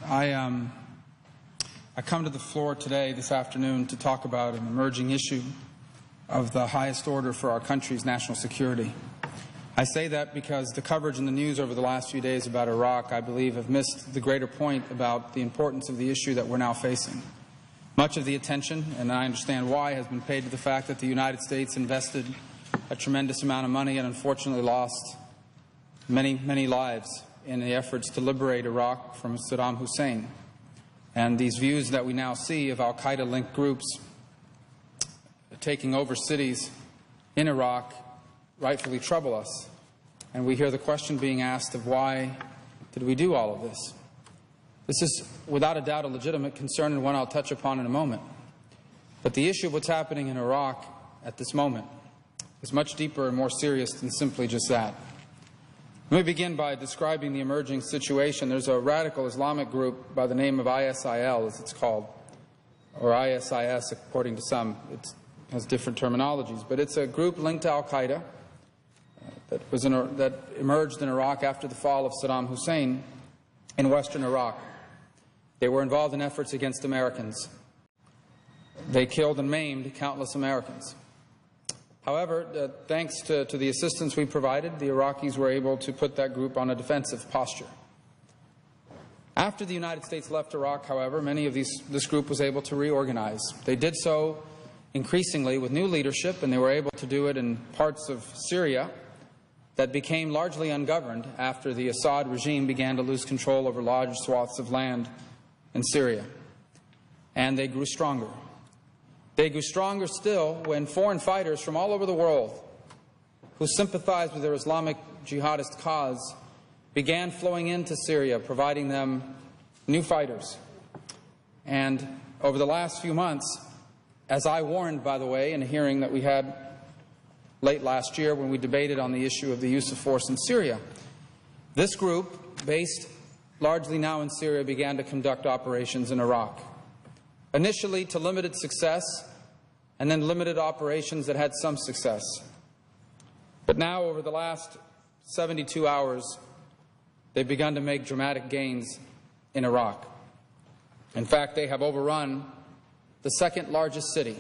I come to the floor today, this afternoon, to talk about an emerging issue of the highest order for our country's national security. I say that because the coverage in the news over the last few days about Iraq, I believe, have missed the greater point about the importance of the issue that we're now facing. Much of the attention, and I understand why, has been paid to the fact that the United States invested a tremendous amount of money and unfortunately lost many lives in the efforts to liberate Iraq from Saddam Hussein. And these views that we now see of Al-Qaeda-linked groups taking over cities in Iraq rightfully trouble us. And we hear the question being asked of why did we do all of this? This is without a doubt a legitimate concern, and one I'll touch upon in a moment. But the issue of what's happening in Iraq at this moment is much deeper and more serious than simply just that. Let me begin by describing the emerging situation. There's a radical Islamic group by the name of ISIL, as it's called, or ISIS according to some. It has different terminologies, but it's a group linked to Al-Qaeda that emerged in Iraq after the fall of Saddam Hussein in western Iraq. They were involved in efforts against Americans. They killed and maimed countless Americans. However, thanks to the assistance we provided, the Iraqis were able to put that group on a defensive posture. After the United States left Iraq, however, this group was able to reorganize. They did so increasingly with new leadership, and they were able to do it in parts of Syria that became largely ungoverned after the Assad regime began to lose control over large swaths of land in Syria. And they grew stronger. They grew stronger still when foreign fighters from all over the world who sympathized with their Islamic jihadist cause began flowing into Syria, providing them new fighters. And over the last few months, as I warned, by the way, in a hearing that we had late last year when we debated on the issue of the use of force in Syria, this group, based largely now in Syria, began to conduct operations in Iraq. Initially to limited success, and then limited operations that had some success. But now, over the last 72 hours, they've begun to make dramatic gains in Iraq. In fact, they have overrun the second largest city,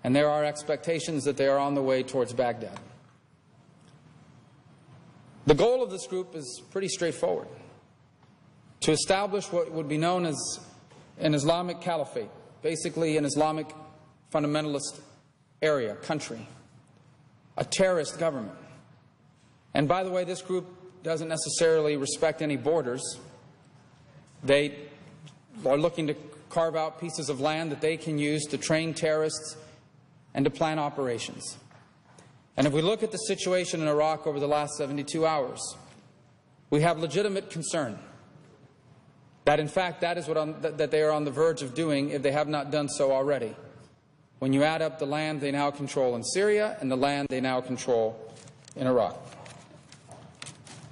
and there are expectations that they are on the way towards Baghdad. The goal of this group is pretty straightforward: to establish what would be known as an Islamic caliphate, basically an Islamic fundamentalist area, country, a terrorist government. And by the way, this group doesn't necessarily respect any borders. They are looking to carve out pieces of land that they can use to train terrorists and to plan operations. And if we look at the situation in Iraq over the last 72 hours, we have legitimate concern that, in fact, that is that they are on the verge of doing, if they have not done so already, when you add up the land they now control in Syria and the land they now control in Iraq.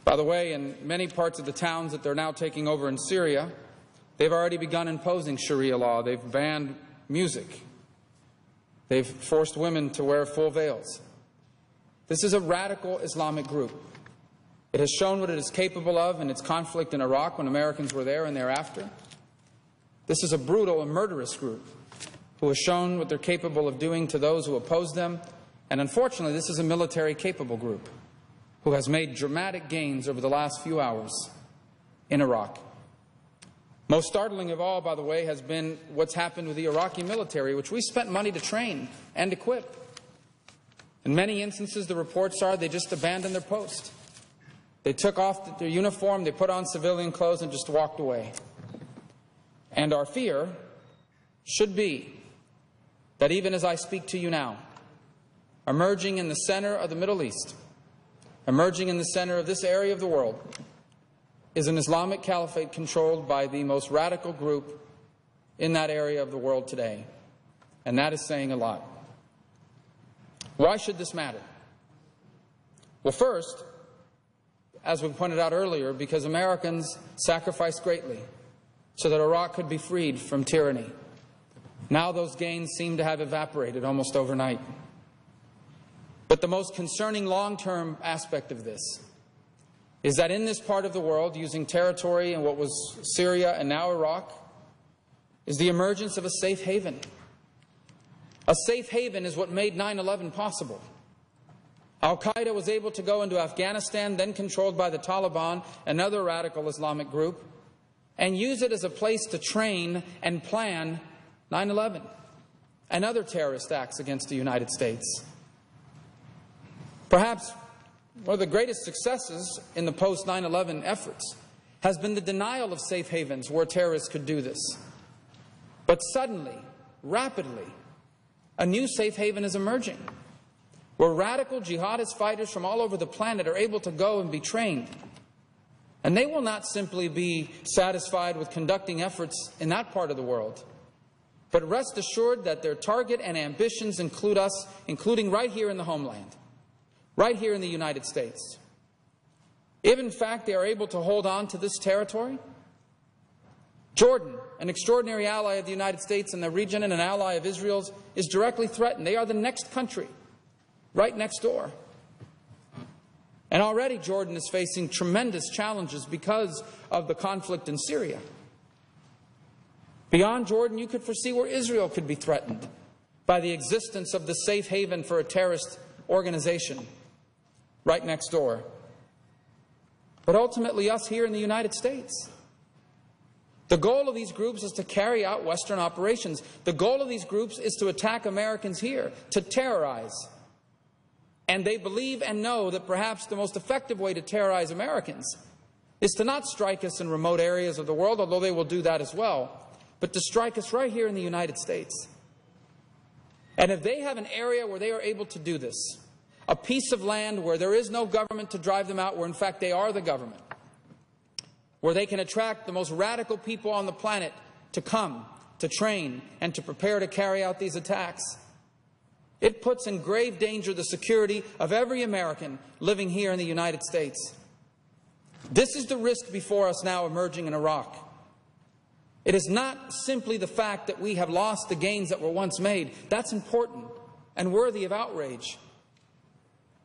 By the way, in many parts of the towns that they're now taking over in Syria, they've already begun imposing Sharia law. They've banned music. They've forced women to wear full veils. This is a radical Islamic group. It has shown what it is capable of in its conflict in Iraq when Americans were there and thereafter. This is a brutal and murderous group who has shown what they're capable of doing to those who oppose them. And unfortunately, this is a military-capable group who has made dramatic gains over the last few hours in Iraq. Most startling of all, by the way, has been what's happened with the Iraqi military, which we spent money to train and equip. In many instances, the reports are they just abandoned their post. They took off their uniform, they put on civilian clothes, and just walked away. And our fear should be that even as I speak to you now, emerging in the center of the Middle East, emerging in the center of this area of the world, is an Islamic caliphate controlled by the most radical group in that area of the world today. And that is saying a lot. Why should this matter? Well, first, as we pointed out earlier, because Americans sacrificed greatly so that Iraq could be freed from tyranny. Now those gains seem to have evaporated almost overnight. But the most concerning long-term aspect of this is that in this part of the world, using territory in what was Syria and now Iraq, is the emergence of a safe haven. A safe haven is what made 9/11 possible. Al-Qaeda was able to go into Afghanistan, then controlled by the Taliban, another radical Islamic group, and use it as a place to train and plan 9/11 and other terrorist acts against the United States. Perhaps one of the greatest successes in the post-9/11 efforts has been the denial of safe havens where terrorists could do this. But suddenly, rapidly, a new safe haven is emerging, where radical jihadist fighters from all over the planet are able to go and be trained. And they will not simply be satisfied with conducting efforts in that part of the world, but rest assured that their target and ambitions include us, including right here in the homeland, right here in the United States. If in fact they are able to hold on to this territory, Jordan, an extraordinary ally of the United States in the region and an ally of Israel's, is directly threatened. They are the next country, right next door. And already Jordan is facing tremendous challenges because of the conflict in Syria. Beyond Jordan, you could foresee where Israel could be threatened by the existence of the safe haven for a terrorist organization right next door. But ultimately, us here in the United States. The goal of these groups is to carry out Western operations. The goal of these groups is to attack Americans here, to terrorize. And they believe and know that perhaps the most effective way to terrorize Americans is to not strike us in remote areas of the world, although they will do that as well, but to strike us right here in the United States. And if they have an area where they are able to do this, a piece of land where there is no government to drive them out, where in fact they are the government, where they can attract the most radical people on the planet to come, to train, and to prepare to carry out these attacks, it puts in grave danger the security of every American living here in the United States. This is the risk before us now emerging in Iraq. It is not simply the fact that we have lost the gains that were once made. That's important and worthy of outrage.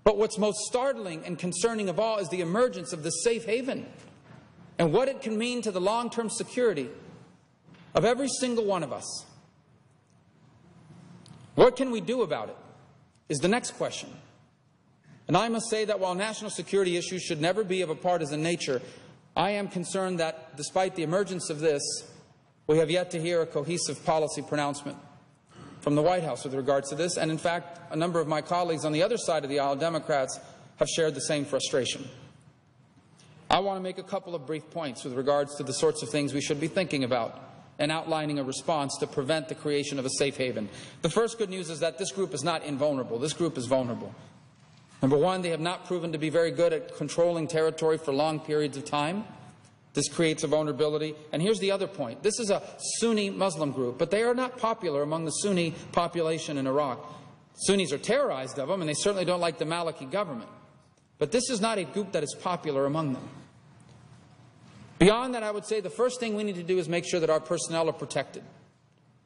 But what's most startling and concerning of all is the emergence of this safe haven and what it can mean to the long-term security of every single one of us. What can we do about it is the next question. And I must say that while national security issues should never be of a partisan nature, I am concerned that despite the emergence of this, we have yet to hear a cohesive policy pronouncement from the White House with regards to this. And in fact, a number of my colleagues on the other side of the aisle, Democrats, have shared the same frustration. I want to make a couple of brief points with regards to the sorts of things we should be thinking about and outlining a response to prevent the creation of a safe haven. The first good news is that this group is not invulnerable. This group is vulnerable. Number one, they have not proven to be very good at controlling territory for long periods of time. This creates a vulnerability. And here's the other point. This is a Sunni Muslim group, but they are not popular among the Sunni population in Iraq. Sunnis are terrorized of them, and they certainly don't like the Maliki government. But this is not a group that is popular among them. Beyond that, I would say the first thing we need to do is make sure that our personnel are protected,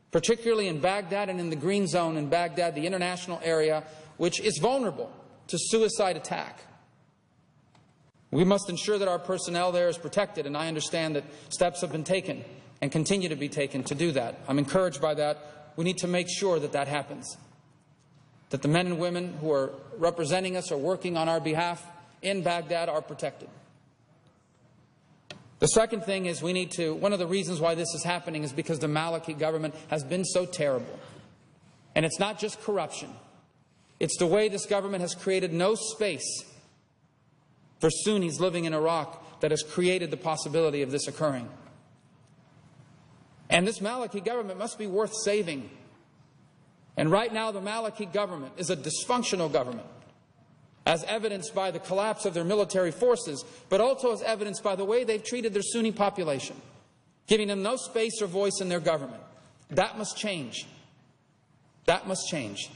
particularly in Baghdad and in the Green Zone in Baghdad, the international area, which is vulnerable to suicide attack. We must ensure that our personnel there is protected, and I understand that steps have been taken and continue to be taken to do that. I'm encouraged by that. We need to make sure that that happens, that the men and women who are representing us or working on our behalf in Baghdad are protected. The second thing is one of the reasons why this is happening is because the Maliki government has been so terrible. And it's not just corruption. It's the way this government has created no space for Sunnis living in Iraq that has created the possibility of this occurring. And this Maliki government must be worth saving. And right now the Maliki government is a dysfunctional government, as evidenced by the collapse of their military forces, but also as evidenced by the way they've treated their Sunni population, giving them no space or voice in their government. That must change. That must change.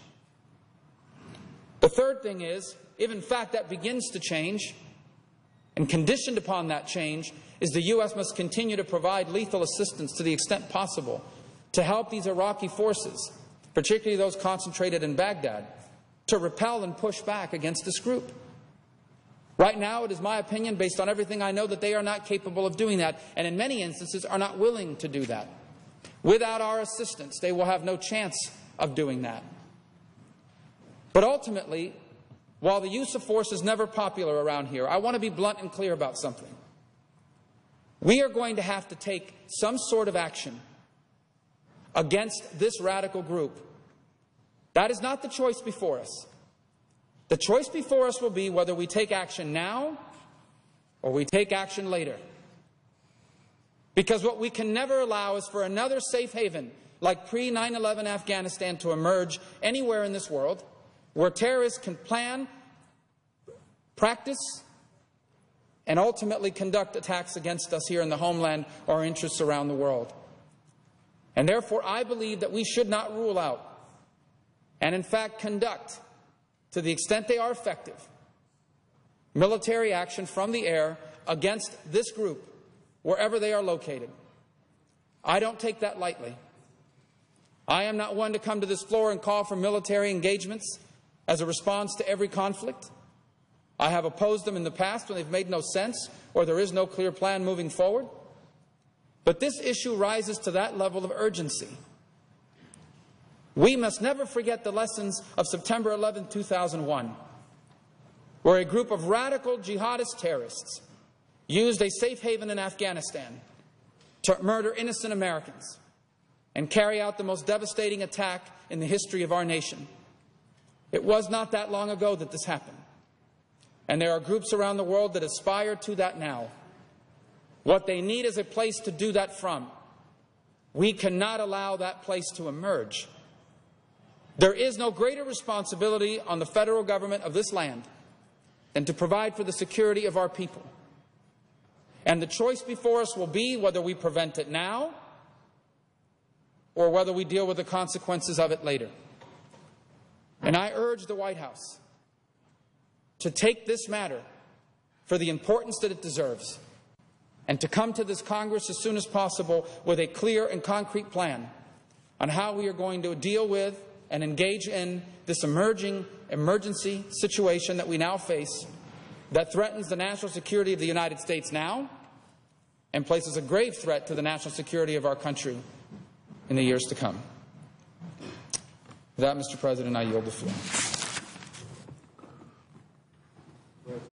The third thing is, if in fact that begins to change, and conditioned upon that change, is the U.S. must continue to provide lethal assistance to the extent possible to help these Iraqi forces, particularly those concentrated in Baghdad, to repel and push back against this group. Right now, it is my opinion, based on everything I know, that they are not capable of doing that, and in many instances are not willing to do that. Without our assistance, they will have no chance of doing that. But ultimately, while the use of force is never popular around here, I want to be blunt and clear about something. We are going to have to take some sort of action against this radical group. That is not the choice before us. The choice before us will be whether we take action now or we take action later. Because what we can never allow is for another safe haven like pre-9/11 Afghanistan to emerge anywhere in this world where terrorists can plan, practice, and ultimately conduct attacks against us here in the homeland or our interests around the world. And therefore, I believe that we should not rule out, and in fact conduct, to the extent they are effective, military action from the air against this group, wherever they are located. I don't take that lightly. I am not one to come to this floor and call for military engagements as a response to every conflict. I have opposed them in the past when they've made no sense or there is no clear plan moving forward. But this issue rises to that level of urgency. We must never forget the lessons of September 11, 2001, where a group of radical jihadist terrorists used a safe haven in Afghanistan to murder innocent Americans and carry out the most devastating attack in the history of our nation. It was not that long ago that this happened. And there are groups around the world that aspire to that now. What they need is a place to do that from. We cannot allow that place to emerge. There is no greater responsibility on the federal government of this land than to provide for the security of our people. And the choice before us will be whether we prevent it now or whether we deal with the consequences of it later. And I urge the White House to take this matter for the importance that it deserves and to come to this Congress as soon as possible with a clear and concrete plan on how we are going to deal with and engage in this emerging emergency situation that we now face that threatens the national security of the United States now and places a grave threat to the national security of our country in the years to come. With that, Mr. President, I yield the floor.